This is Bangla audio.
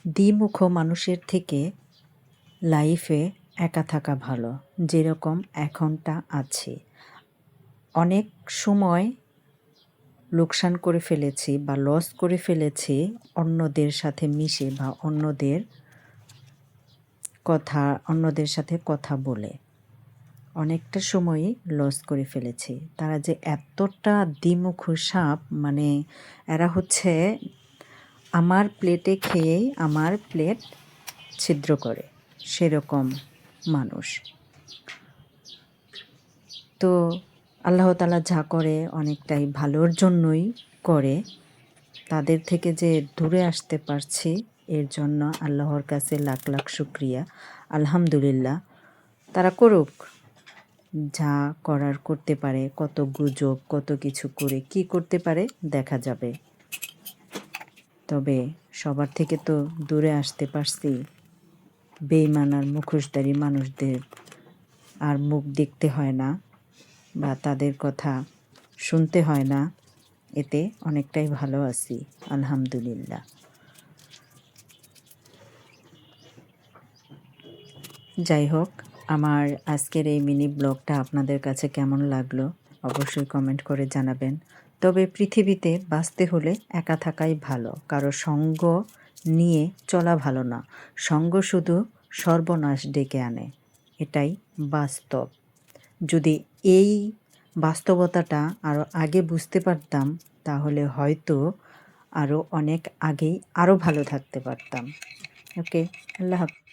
দ্বিমুখ মানুষের থেকে লাইফে একা থাকা ভালো, যেরকম এখনটা আছে। অনেক সময় লোকসান করে ফেলেছি বা লস করে ফেলেছি অন্যদের সাথে মিশে বা অন্যদের সাথে কথা বলে অনেকটা সময়ই লস করে ফেলেছি। তারা যে এতটা দ্বিমুখ সাপ, মানে এরা হচ্ছে আমার প্লেটে খেয়েই আমার প্লেট ছিদ্র করে, সেরকম মানুষ। তো আল্লাহ তাআলা যা করে অনেকটাই ভালোর জন্যই করে। তাদের থেকে যে দূরে আসতে পারছি এর জন্য আল্লাহর কাছে লাখ লাখ শুকরিয়া। আলহামদুলিল্লাহ, তারা করুক, যা করার করতে পারে। কত গুজব, কত কিছু করে কি করতে পারে দেখা যাবে। তবে সবার থেকে তো দূরে আসতে পারছি। বেঈমান আর মুখোশধারী মানুষদের আর মুখ দেখতে হয় না বা তাদের কথা শুনতে হয় না, এতে অনেকটাই ভালো আছি আলহামদুলিল্লাহ। যাই হোক, আমার আজকের এই মিনি ব্লগটা আপনাদের কাছে কেমন লাগলো অবশ্যই কমেন্ট করে জানাবেন। তবে পৃথিবীতে বাঁচতে হলে একা থাকাই ভালো, কারো সঙ্গ নিয়ে চলা ভালো না। সঙ্গ শুধু সর্বনাশ ডেকে আনে, এটাই বাস্তব। যদি এই বাস্তবতাটা আরও আগে বুঝতে পারতাম তাহলে হয়তো আরও অনেক আগেই আরও ভালো থাকতে পারতাম। ওকে, আল্লাহ হাফেজ।